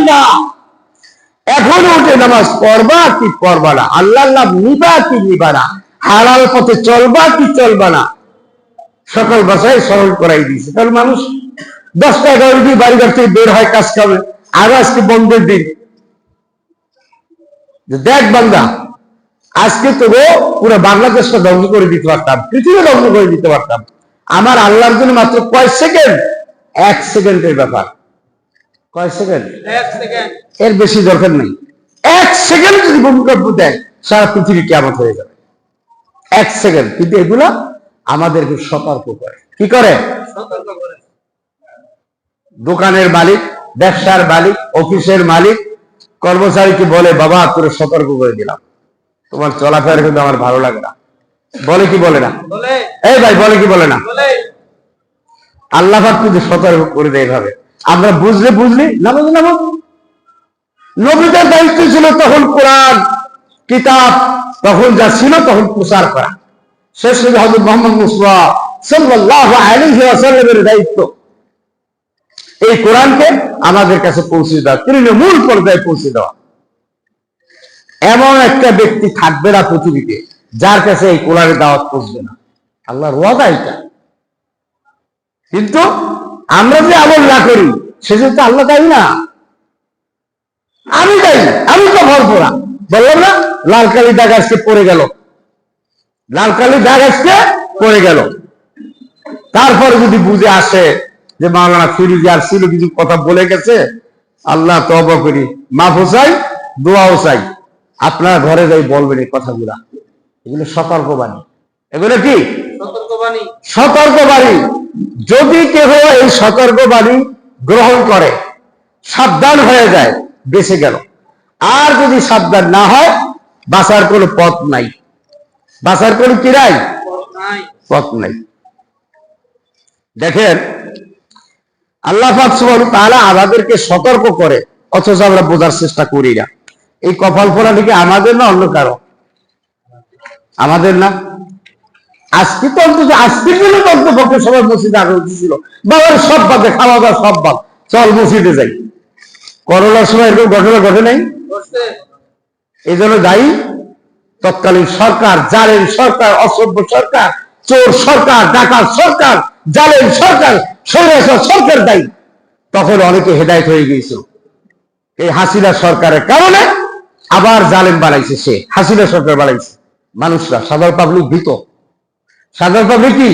বান্দা এখন উঠে নামাজ পড়বা কি পড়বা না, আল্লাহ লাভ নিবা কি নিবা না, হালাল পথে চলবা কি চলবা না, সকল ভাষায় সরল করাই দিয়েছে। কারণ মানুষ 10টা 11 দিন বাড়ি ঘর থেকে বের হয় কাজ খাবে, আর আজকে বন্ধের দিন। দেখ বান্দা, আজকে তো পুরো বাংলাদেশটা ধ্বংস করে দিতে পারতাম, পৃথিবী ধ্বংস করে দিতে পারতাম। আমার আল্লাহর জন্য মাত্র কয় সেকেন্ড, 1 সেকেন্ডের ব্যাপার। কয় সেকেন্ড? 1 সেকেন্ড, এর বেশি দরকার নেই। 1 সেকেন্ড যদি ভূমিকম্প দেয়, সারা পৃথিবী কিয়ামত হয়ে যাবে। 1 সেকেন্ড। কিন্তু এগুলো আমাদেরকে সতর্ক করে। কি করে? সতর্ক করে। দোকানের মালিক, ব্যবসার মালিক, অফিসের মালিক কর্মচারীকে বলে, বাবা তোর সতর্ক করে দিলাম, তোমার চলাফেরা কিন্তু আমার ভালো লাগে না। বলে কি বলে না? বলে। এই ভাই বলে কি বলে না? বলে। আল্লাহ পাক কিন্তু সতর্ক করে দেয় এভাবে। আমরা বুঝলি নামাজ নামাজ। নবীদের দায়িত্ব ছিল তখন কোরআন কিতাব তখন যা ছিল তখন প্রচার করা। শেষ নবী হযরত মুহাম্মদ মুস্তাফা সাল্লাল্লাহু আলাইহি ওয়াসাল্লামের দায়িত্ব এই কোরআনকে আমাদের কাছে পৌঁছে দেওয়া, তৃণমূল পর্যায়ে পৌঁছে দেওয়া। এমন একটা ব্যক্তি থাকবে না পৃথিবীতে যার কাছে এই কোরআনের দাওয়াত পৌঁছবে না। আল্লাহর ওয়াদা এটা। কিন্তু আমরা যে আমল না করি সেজন্য তো আল্লাহ দায়ী না, আমি দায়ী। আমি তো ফল পোড়া বললাম না, লাল কালি দাগ আজকে পড়ে গেল, লাল কালি দাগ আজকে পড়ে গেল। তারপরে যদি বুঝে আসে যে মাওলানা ফিরোজী আর ছিল কিছু কথা বলে গেছে, আল্লাহ তওবা করি, মাফও চাই, দোয়াও চাই, আপনার ঘরে যাই বলবেন এই কথাগুলা। এগুলো সতর্কবাণী। এগুলো কি? সতর্কবাণী। সতর্কবাণী। যদি কেহ এই সতর্কবাণী গ্রহণ করে, সাবধান হয়ে যায়, বেঁচে গেল। আর যদি সাবধান না হয়, বাঁচার কোনো পথ নাই। বাঁচার কোনো কি নাই? পথ নাই। দেখেন আল্লাহ পাক সুবহানাহু ওয়া তাআলা আমাদেরকে সতর্ক করে, অথচ আমরা বোঝার চেষ্টা করি না। এই কপাল ফোড়া নাকি আমাদের না অন্য কারো? আমাদের না। আজকে তো অন্তত আজকের জন্য পক্ষে সবাই মসজিদে আগে উঠেছিল, বাবার সব বাদে, খাওয়া দাওয়া সব বাদ, চল মসজিদে যাই। করোনার সময় এরকম ঘটনা ঘটে নাই? এই জন্য দায়ী তৎকালীন সরকার, জালেম সরকার, অসভ্য সরকার, চোর সরকার, ডাকাত সরকার, জালেম সরকার, স্বৈরাচার সরকার দায়ী। তখন অনেকে হেদায়েত হয়ে গিয়েছিল। এই হাসিনা সরকারের কারণে আবার জালেম বানাইছে, সে হাসিনা সরকার বানাইছে। মানুষরা, সাধারণ পাবলিক ভীত। সাধারণ পাবলিক কি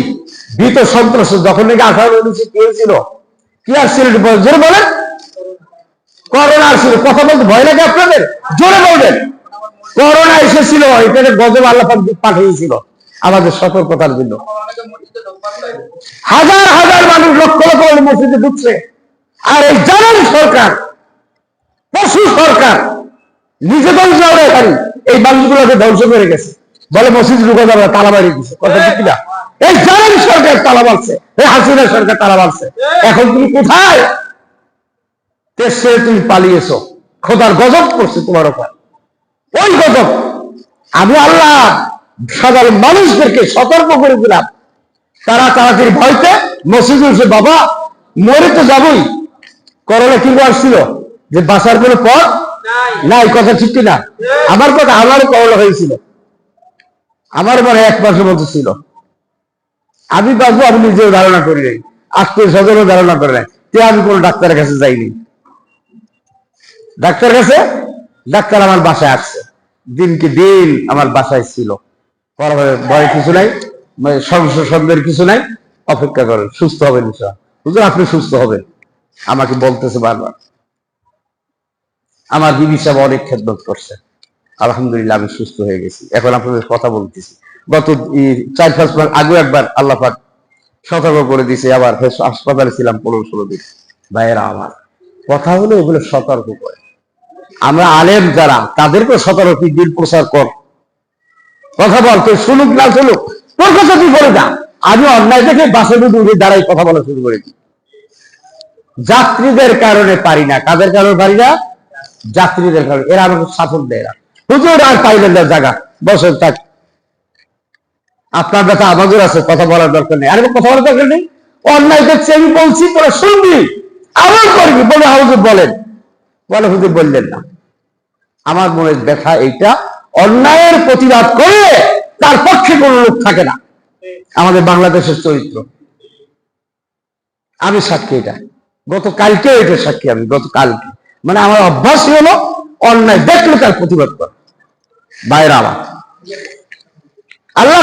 ভীত, সন্ত্রস্ত। যখন নাকি 18-19 কি হয়েছিল, কি আসছিল জোরে বলেন? করোনা আসছিল। কথা বলতে ভয় লাগে আপনাদের? জোরে বলবেন। করোনা এসেছিল, এটাকে গজব আল্লাহ পাক পাঠিয়েছিল আমাদের সতর্কতার জন্য। হাজার হাজার মানুষ, লক্ষ লক্ষ মসজিদে ঢুকছে। আর এই জালেম সরকার, পশু সরকার নিজে ধ্বংস করে, এই মানুষগুলোকে ধ্বংস করে গেছে। বলে মসজিদে ঢুকা যাবে, তালা মারিয়ে দিচ্ছে। কথা ঠিক না? এই জালেম সরকার তালা মারছে, এই হাসিনা সরকার তালা মারছে। এখন তুমি কোথায়? দেশ ছেড়ে তুমি পালিয়েছো, খোদার গজব করছে তোমার উপর। ওই গজব আমি আল্লাহ সাধারণ মানুষদেরকে সতর্ক করে দিলাম। তারা তাড়াতাড়ি ভয়তে মসজিদে উঠছে, বাবা মরে তো যাবই। করোনা কি আসছিল যে বাঁচার কোনো পথ নাই। কথা ঠিক কিনা? আমার কথা, আমারও করোনা হয়েছিল, আমার মনে 1 মাসের মতো ছিল। আমি বাঁচবো আমি নিজেও ধারণা করি নাই, আত্মীয় স্বজনও ধারণা করে নাই। তে আমি কোনো ডাক্তারের কাছে যাইনি। ডাক্তার কাছে, ডাক্তার আমার বাসায় আসছে, দিনকে দিন আমার বাসায় ছিল। ভয় কিছু নাই, সংসদের কিছু নাই, অপেক্ষা করেন, সুস্থ হবেন ইনশাআল্লাহ। হুজুর আপনি সুস্থ হবেন, আমাকে বলতেছে বারবার। আমার বিবি সাহেব অনেক খেদমত করছে, আলহামদুলিল্লাহ আমি সুস্থ হয়ে গেছি। এখন আপনাদের কথা বলতেছি। গত 4-5 মাস আগে একবার আল্লাহ পাক সতর্ক করে দিয়েছে, আবার হাসপাতালে ছিলাম 15-16 দিন। ভাইয়েরা আমার কথা হলো, এগুলো সতর্ক করে। আমরা আলেম যারা, তাদেরকে সতর্ক দিন প্রচার কর, কথা বল, কেউ শুনুক না শুনুক, তোর কথা তুই বলে যা। আমি অন্যায় দেখে বাসে উঠে দাঁড়াই কথা বলা শুরু করেছি। যাত্রীদের কারণে পারি না। কাদের কারণে পারি না? যাত্রীদের কারণে। এরা আমাকে শাসন দেয় না। হুজুর আর পাইলেন না জায়গা, বসে থাক, আপনার ব্যথা আমাদের আছে, কথা বলার দরকার নেই। আরে কথা বলার দরকার নেই, অন্যায় দেখছি আমি বলছি, তোরা শুনবি, আবার করবি, বলে হুজুর বলেন। বলে হুজুর বললেন না, আমার মনের ব্যথা এইটা, অন্যায়ের প্রতিবাদ করলে তার পক্ষে কোন লোক থাকে না। আমাদের বাংলাদেশের চরিত্র, আমি সাক্ষী এটা, গতকালকে এটা সাক্ষী আমি, গতকালকে মানে আমার অভ্যাস হলো অন্যায় দেখলে তার প্রতিবাদ করা। বাইরে আমার আল্লাহ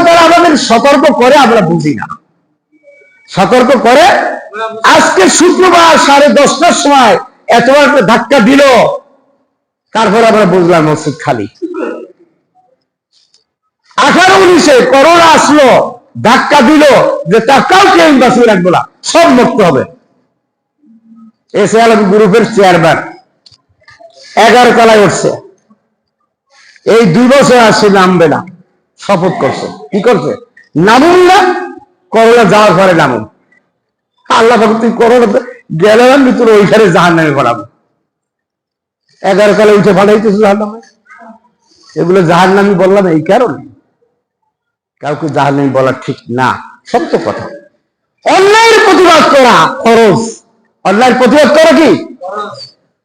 তারা আমাদের সতর্ক করে, আমরা বুঝি না, সতর্ক করে। আজকে শুক্রবার 10:30টার সময় এত একটা ধাক্কা দিল, তারপরে আমরা বুঝলাম মসজিদ খালি। 18-19-এ করোনা আসলো, ধাক্কা দিল যে টাকাও কেউ বাঁচিয়ে রাখবো না, সব মুক্ত হবে। এসএলএম গ্রুপের চেয়ারম্যান 11 তলায় উঠছে, এই 2 বছর আসছে নামবে না, শপথ করছে। কি করছে? নামুন না, করোনা যাওয়ার পরে নামুন। আল্লাহ তুই করোনা গেলে তোর ওইখানে জাহান নামে পড়াবো। 11 তলায় উঠে পাঠাইতেছে জাহান নামে। এগুলো জাহান নামি বললাম এই কারণে, কাউকে জাহান নামি বলা ঠিক না, সত্য কথা। অন্যায়ের প্রতিবাদ করা খরচ, অন্যায়ের প্রতিবাদ করা কি?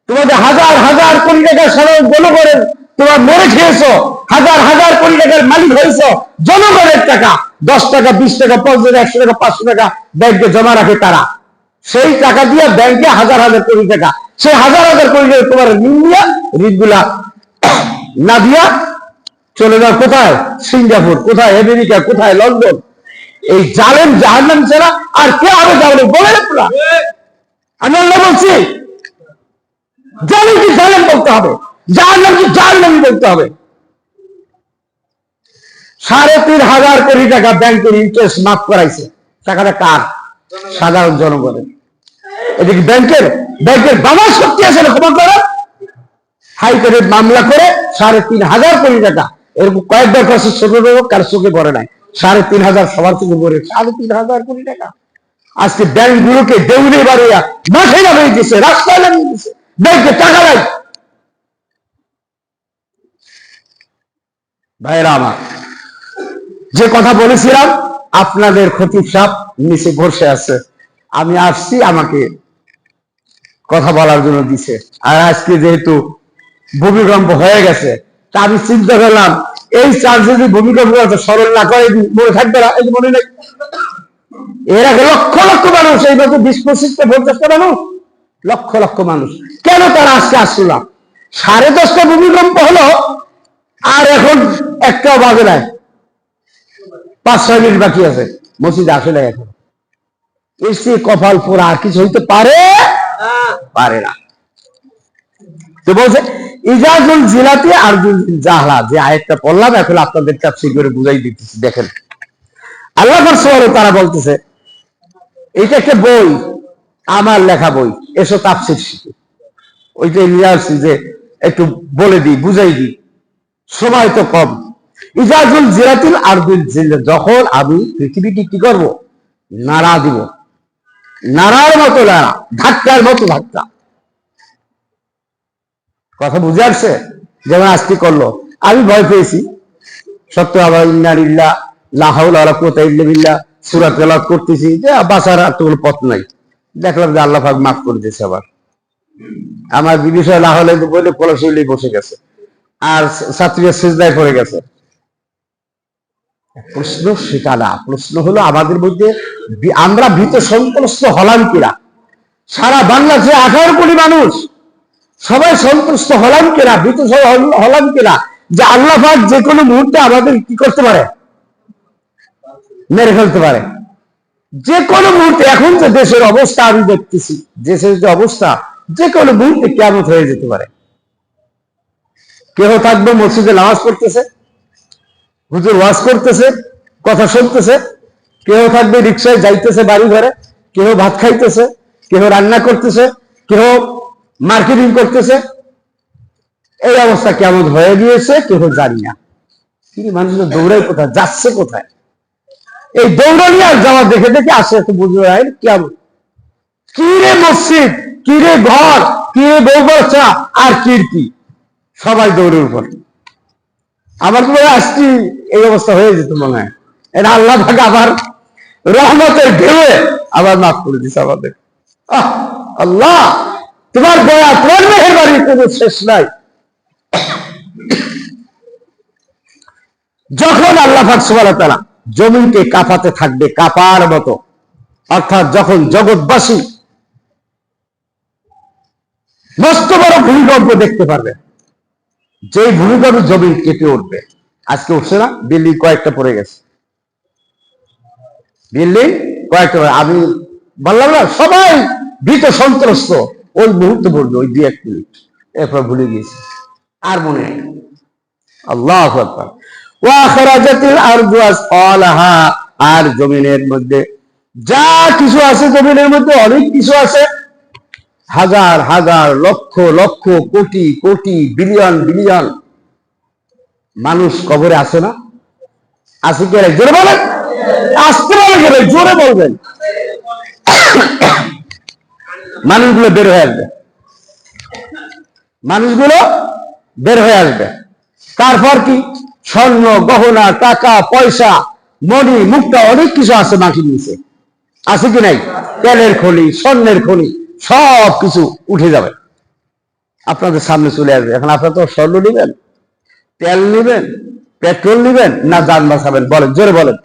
তোমাদের হাজার হাজার কোটি টাকা সাধারণ জনগণের তোমার মরে খেয়েছো, হাজার হাজার কোটি টাকার মালিক হয়েছ, জনগণের টাকা 10 টাকা 20 টাকা 50 টাকা 100 টাকা 500 টাকা ব্যাংকে জমা রাখে তারা, সেই টাকা দিয়ে ব্যাংকে হাজার হাজার কোটি টাকা, সেই হাজার হাজার কোটি টাকা তোমার ঋণ দিয়া, ঋণগুলা না দিয়া চলে যাও কোথায়? সিঙ্গাপুর, কোথায় আমেরিকা, কোথায় লন্ডন। এই জালেম জাহান্নাম ছাড়া আর কে আরো জালেম বলে না? আমি আল্লাহ বলছি, জালেম কি জালেম বলতে হবে, জাহান্নাম কি জাহান্নামই বলতে হবে। 3,500 কোটি টাকা ব্যাংকের ইন্টারেস্ট মাফ করাইছে, টাকাটা কার? সাধারণ জনগণের। এদিকে ব্যাংকের বাবার শক্তি আছে না ক্ষমা করা? হাইকোর্টে মামলা করে 3,500 কোটি টাকা, এরকম কয়েকবার কাছে ছোট লোক কার চোখে পড়ে নাই, 3,500 সবার চোখে পড়ে 3,500 কোটি টাকা। আজকে ব্যাংকগুলোকে দেউলে বাড়িয়া মাঠে নামিয়ে দিচ্ছে, রাস্তায় নামিয়ে দিচ্ছে, ব্যাংকে টাকা নাই। ভাইরা আমার, যে কথা বলেছিলাম আপনাদের খতিব সাহেব নিচে বসে আছে, আমি আসছি, আমাকে কথা বলার জন্য দিছে। আর আজকে যেহেতু ভূমিকম্প হয়ে গেছে, তা আমি চিন্তা করলাম এই চার্জে যদি ভূমিকম্প স্মরণ না করে মনে থাকবে না, এই মনে নেই। এর আগে লক্ষ লক্ষ মানুষ, এই বছর 20-25টা 50টা মানুষ, লক্ষ লক্ষ মানুষ, কেন তারা আজকে আসলাম? 10:30টা ভূমিকম্প হলো, আর এখন 1টাও বাজে নাই, 5-6 মিনিট বাকি আছে, মসজিদে আসলে এখন এসে কপাল পোড়া, আর কিছু হইতে পারে না। তো বলছে ইজাজুল জিলাতি আরজুল জাহলা, যে আয়াতটা পড়লাম এখন আপনাদের তাফসীর করে বুঝাই দিতেছি। দেখেন আল্লাহ সুবহানাহু ওয়া তাআলা বলতেছে, এইটা একটা বই, আমার লেখা বই, এসো তাফসীর শিখি। ওইটা নিয়ে আসছি যে একটু বলে দিই, বুঝাই দিই, সময় তো কম। ইজাজুল জিলাতিল আরজুল জিল্লা, যখন আমি পৃথিবীকে কি করবো? নাড়া দিব, নাড়ার মতো নাড়া, ধাক্কার মতো ধাক্কা। কথা বুঝে আসছে? যেমন আজকে করলো, আমি ভয় পেয়েছি সত্য, আবার ইন্নালিল্লাহ লা হাওলা ওয়ালা কুওয়াতা ইল্লা বিল্লাহ সূরা তেলাওয়াত করতেছি, যে বাঁচার আর কোনো পথ নাই। দেখলাম যে আল্লাহ পাক মাফ করে দিয়েছে। আবার আমার বিষয় না হলে বলে কলসিলে বসে গেছে, আর ছাত্রীরা সিজদায় পড়ে গেছে। প্রশ্ন সেটা না, প্রশ্ন হলো আমাদের মধ্যে আমরা ভীত সন্ত্রস্ত হলাম কিনা? সারা বাংলাদেশে 18 কোটি মানুষ, সবাই সন্তুষ্ট হলাম কিনা, ভীত হলাম কিনা যে আল্লাহ পাক যে কোনো মুহূর্তে আমাদের কি করতে পারে? মেরে ফেলতে পারে যে কোনো মুহূর্তে। এখন যে দেশের অবস্থা আমি দেখতেছি, দেশের যে অবস্থা, যে কোনো মুহূর্তে কিয়ামত হয়ে যেতে পারে। কেউ থাকবে মসজিদে নামাজ পড়তেছে, হুজুর ওয়াজ করতেছে, কথা শুনতেছে, কেউ থাকবে রিক্সায় যাইতেছে বাড়ি ঘরে, কেউ ভাত খাইতেছে, কেউ রান্না করতেছে, কেউ মার্কেটিং করতেছে। এই অবস্থা কেমন হয়ে গিয়েছে কেউ জানি না। কিন্তু মানুষের দৌড়াই কোথায়, যাচ্ছে কোথায়? এই দৌড়ানি আর যাওয়া দেখে দেখে আসে এত বুঝে কেমন, কি রে মসজিদ, কি রে ঘর, কি রে বউ বাচ্চা, আর কীর্তি, সবাই দৌড়ের উপর। আমার তো আসছি এই অবস্থা হয়ে যেত মনে হয়। এটা আল্লাহ পাক আবার রহমতের ঢেউয়ে আবার মাফ করে দিচ্ছে আমাদের। আল্লাহ তোমার দয়া, তোমার মেহের বাড়ি কোনো শেষ নাই। যখন আল্লাহ পাক সুবহানাহু ওয়া তাআলা জমিনকে কাঁপাতে থাকবে কাঁপার মতো, অর্থাৎ যখন জগৎবাসী মস্ত বড় ভূমিকম্প দেখতে পারবে, যেই ভূমিকম্পে জমিন কেঁপে উঠবে। আজকে উঠছে না, বিল্ডিং কয়েকটা পড়ে গেছে, বিল্ডিং কয়েকটা। আমি বললাম না, সবাই ভীত সন্ত্রস্ত, ওই মুহূর্তে বলবে, ওই 2-1 মিনিট, এরপর ভুলে গিয়েছে, আর মনে নেই। আল্লাহু আকবার। ওয়া আখরাজাতিল আরদু আসকালাহা, আর জমিনের মধ্যে যা কিছু আছে, জমিনের মধ্যে অনেক কিছু আছে, হাজার হাজার লক্ষ লক্ষ কোটি কোটি বিলিয়ন বিলিয়ন মানুষ কবরে আছে না? আছে কি? জোরে বলেন, আসতে বলেন, জোরে বলবেন। মানুষগুলো বের হয়ে আসবে, মানুষগুলো বের হয়ে আসবে। তারপর কি? স্বর্ণ গহনা টাকা পয়সা মণি মুক্তা অনেক কিছু আছে মাটির নিচে, আছে কি নাই? তেলের খনি স্বর্ণের খনি সব কিছু উঠে যাবে, আপনাদের সামনে চলে আসবে। এখন আপনারা তো স্বর্ণ নিবেন, তেল নিবেন, পেট্রোল নিবেন, না যান বাঁচাবেন? বলেন, জোরে বলেন,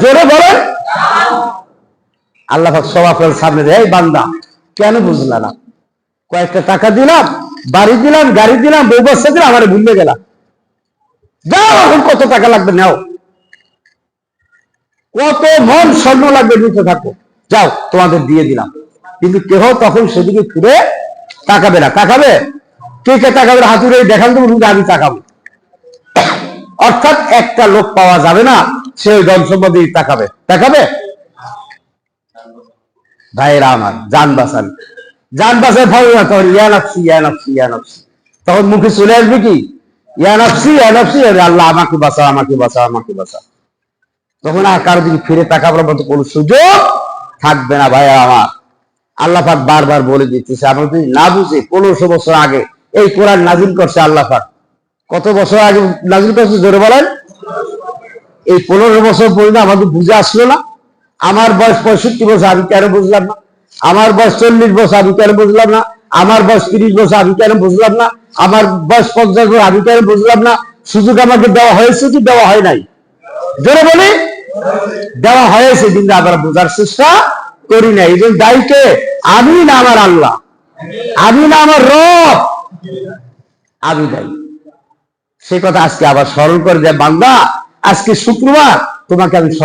জোরে বলেন। আল্লাহ পাক সব আপনাদের সামনে দেয়। এই বান্দা, কেন বুঝলা না? কয়েকটা টাকা দিলাম, বাড়ি দিলাম, গাড়ি দিলাম, বউ বাচ্চা দিলাম, আমার ভুলে গেলাম। যাও, এখন কত টাকা লাগবে নাও, কত মন স্বর্ণ লাগবে দিতে থাকো, যাও তোমাদের দিয়ে দিলাম। কিন্তু কেহ তখন সেদিকে ফিরে তাকাবে না। তাকাবে কে? কে তাকাবে? হাতুড়ে দেখান তো, আমি তাকাবো। অর্থাৎ একটা লোক পাওয়া যাবে না, সে ধন সম্পত্তি তাকাবে। তাকাবে? ভাইরা আমার, জান বাঁচান, জান বাঁচায় ভাবে না, তখন ইয়া নাফসি ইয়া নাফসি ইয়া নাফসি, তখন মুখে চলে আসবে কি? ইয়া নাফসি ইয়া নাফসি, আল্লাহ আমাকে বাঁচা আমাকে বাঁচা আমাকে বাঁচা। তখন আর কারো দিকে ফিরে তাকাবার মতো কোনো সুযোগ থাকবে না। ভাইয়া আমার, আল্লাহ পাক বারবার বলে দিতেছে, আমরা যদি না বুঝে 1500 বছর আগে এই কোরআন নাজিল করছে আল্লাহ পাক। কত বছর আগে নাজিল করছে? জোরে বলেন। এই 15 বছর পর্যন্ত আমাদের বুঝে আসলো না? আমার বয়স 65 বছর, আমি কেন বুঝলাম না? আমার বয়স 40 বছর, আমি কেন বুঝলাম না? আমার বয়স 30 বছর, আমি কেন বুঝলাম না? আমার বয়স 50 বছর, আমি কেন বুঝলাম না? সুযোগ আমাকে দেওয়া হয়েছে কি দেওয়া হয় নাই? জোরে বলি, দেওয়া হয়েছে, কিন্তু আমরা বোঝার চেষ্টা করি না। এই জন্য দায়ীকে আমি না আমার আল্লাহ, আমি না আমার রব, আমি দায়ী। সে কথা আজকে আবার স্মরণ করে দেয়, বান্দা আজকে শুক্রবার, তোমাকে আমি